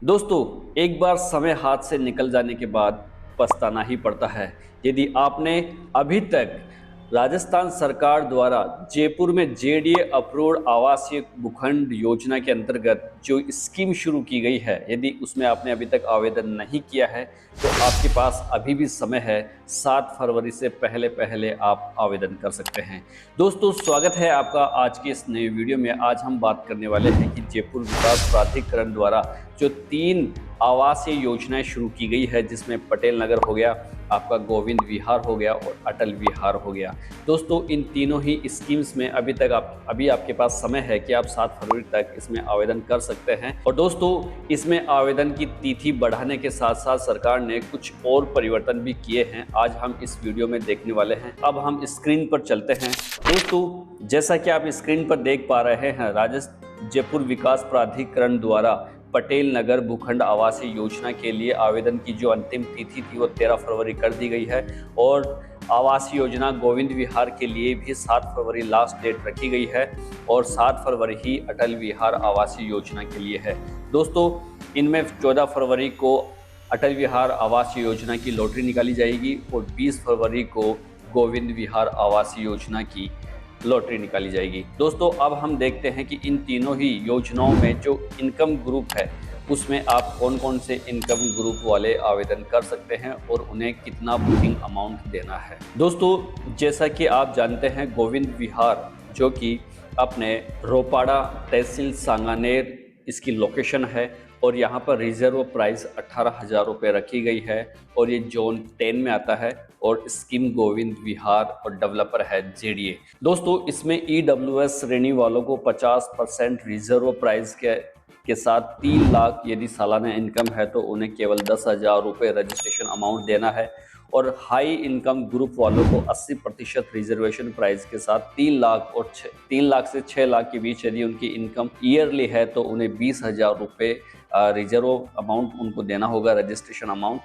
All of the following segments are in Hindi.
दोस्तों, एक बार समय हाथ से निकल जाने के बाद पछताना ही पड़ता है। यदि आपने अभी तक राजस्थान सरकार द्वारा जयपुर में जेडीए अप्रूव्ड आवासीय भूखंड योजना के अंतर्गत जो स्कीम शुरू की गई है, यदि उसमें आपने अभी तक आवेदन नहीं किया है तो आपके पास अभी भी समय है। 7 फरवरी से पहले पहले आप आवेदन कर सकते हैं। दोस्तों, स्वागत है आपका आज के इस नए वीडियो में। आज हम बात करने वाले हैं कि जयपुर विकास प्राधिकरण द्वारा जो 3 आवासीय योजनाएं शुरू की गई है, जिसमें पटेल नगर हो गया, आपका गोविंद विहार हो गया और अटल विहार हो गया। दोस्तों, इन तीनों ही स्कीम्स में अभी आपके पास समय है कि आप 7 फरवरी तक इसमें आवेदन कर सकते हैं। और दोस्तों, इसमें आवेदन की तिथि बढ़ाने के साथ साथ सरकार ने कुछ और परिवर्तन भी किए हैं, आज हम इस वीडियो में देखने वाले हैं। अब हम स्क्रीन पर चलते हैं। दोस्तों, जैसा कि आप स्क्रीन पर देख पा रहे हैं, जयपुर विकास प्राधिकरण द्वारा पटेल नगर भूखंड आवासीय योजना के लिए आवेदन की जो अंतिम तिथि थी वो 13 फरवरी कर दी गई है। और आवासीय योजना गोविंद विहार के लिए भी 7 फरवरी लास्ट डेट रखी गई है और 7 फरवरी ही अटल विहार आवासीय योजना के लिए है। दोस्तों, इनमें 14 फरवरी को अटल विहार आवासीय योजना की लॉटरी निकाली जाएगी और 20 फरवरी को गोविंद विहार आवासीय योजना की लॉटरी निकाली जाएगी। दोस्तों, अब हम देखते हैं कि इन तीनों ही योजनाओं में जो इनकम ग्रुप है उसमें आप कौन कौन से इनकम ग्रुप वाले आवेदन कर सकते हैं और उन्हें कितना बुकिंग अमाउंट देना है। दोस्तों, जैसा कि आप जानते हैं, गोविंद विहार जो कि अपने रोपाड़ा तहसील सांगानेर इसकी लोकेशन है और यहाँ पर रिजर्व प्राइस 18,000 रुपये रखी गई है और ये जोन 10 में आता है और स्कीम गोविंद विहार और डेवलपर है जेडीए। दोस्तों, इसमें ईडब्ल्यूएस श्रेणी वालों को 50% रिजर्व प्राइस के साथ 3 लाख यदि सालाना इनकम है तो उन्हें केवल 10,000 रुपये रजिस्ट्रेशन अमाउंट देना है। और हाई इनकम ग्रुप वालों को 80% रिजर्वेशन प्राइस के साथ 3 लाख से 6 लाख के बीच यदि उनकी इनकम ईयरली है तो उन्हें 20,000 रुपये रिजर्व अमाउंट उनको देना होगा, रजिस्ट्रेशन अमाउंट।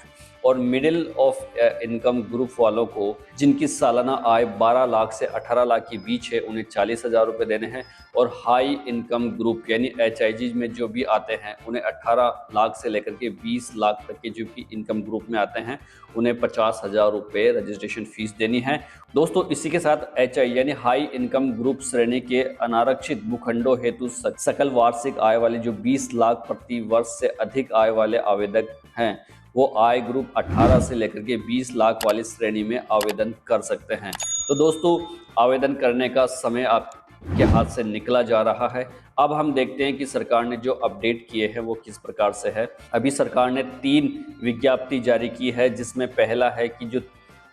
और मिडिल ऑफ इनकम ग्रुप वालों को जिनकी सालाना आय 12 लाख से 18 लाख के बीच है उन्हें 40,000 रुपये देने हैं। और हाई इनकम ग्रुप यानी HIG में जो भी आते हैं उन्हें 18 लाख से लेकर के 20 लाख तक के जो भी इनकम ग्रुप में आते हैं उन्हें 50,000 रुपये रजिस्ट्रेशन फीस देनी है। दोस्तों, इसी के साथ HI यानी हाई इनकम ग्रुप श्रेणी के अनारक्षित भूखंडों हेतु सकल वार्षिक आय वाले जो 20 लाख प्रति वर्ष से अधिक आय वाले आवेदक हैं वो आय ग्रुप 18 से लेकर के 20 लाख वाली श्रेणी में आवेदन कर सकते हैं। तो दोस्तों, आवेदन करने का समय आपके हाथ से निकला जा रहा है। अब हम देखते हैं कि सरकार ने जो अपडेट किए हैं वो किस प्रकार से है। अभी सरकार ने 3 विज्ञप्ति जारी की है, जिसमें पहला है कि जो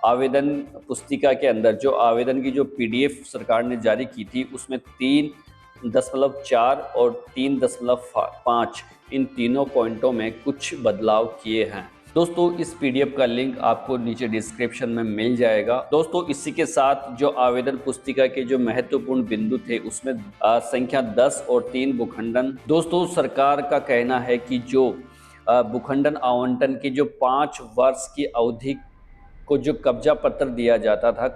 आवेदन पुस्तिका के अंदर जो आवेदन की जो PDF सरकार ने जारी की थी उसमें 3.4 और 3.5 इन तीनों पॉइंटों में कुछ बदलाव किए हैं। दोस्तों, इस PDF का लिंक आपको नीचे डिस्क्रिप्शन में मिल जाएगा। दोस्तों, इसी के साथ जो आवेदन पुस्तिका के जो महत्वपूर्ण बिंदु थे उसमें संख्या 10 और 3 भूखंडन। दोस्तों, सरकार का कहना है कि जो भूखंडन आवंटन की जो 5 वर्ष की अवधि को जो कब्जा पत्र दिया जाता था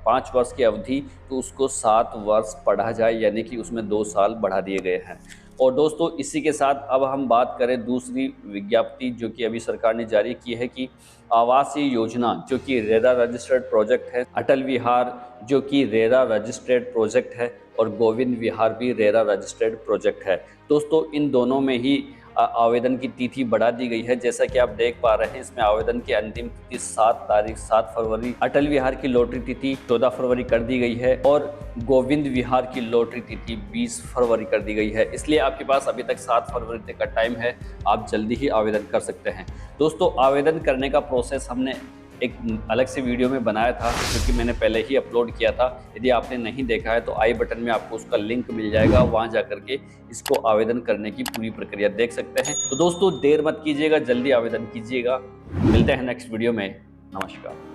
5 वर्ष की अवधि, तो उसको 7 वर्ष बढ़ा जाए, यानी कि उसमें 2 साल बढ़ा दिए गए हैं। और दोस्तों, इसी के साथ अब हम बात करें दूसरी विज्ञप्ति जो कि अभी सरकार ने जारी की है कि आवासीय योजना जो कि रेरा रजिस्टर्ड प्रोजेक्ट है, अटल विहार जो कि रेरा रजिस्टर्ड प्रोजेक्ट है और गोविंद विहार भी रेरा रजिस्टर्ड प्रोजेक्ट है। दोस्तों, इन दोनों में ही आवेदन की तिथि बढ़ा दी गई है। जैसा कि आप देख पा रहे हैं, इसमें आवेदन की अंतिम तिथि 7 फरवरी, अटल विहार की लॉटरी तिथि 14 फरवरी कर दी गई है और गोविंद विहार की लॉटरी तिथि 20 फरवरी कर दी गई है। इसलिए आपके पास अभी तक 7 फरवरी तक का टाइम है, आप जल्दी ही आवेदन कर सकते हैं। दोस्तों, आवेदन करने का प्रोसेस हमने एक अलग से वीडियो में बनाया था जो कि मैंने पहले ही अपलोड किया था। यदि आपने नहीं देखा है तो आई बटन में आपको उसका लिंक मिल जाएगा, वहां जाकर के इसको आवेदन करने की पूरी प्रक्रिया देख सकते हैं। तो दोस्तों, देर मत कीजिएगा, जल्दी आवेदन कीजिएगा। मिलते हैं नेक्स्ट वीडियो में। नमस्कार।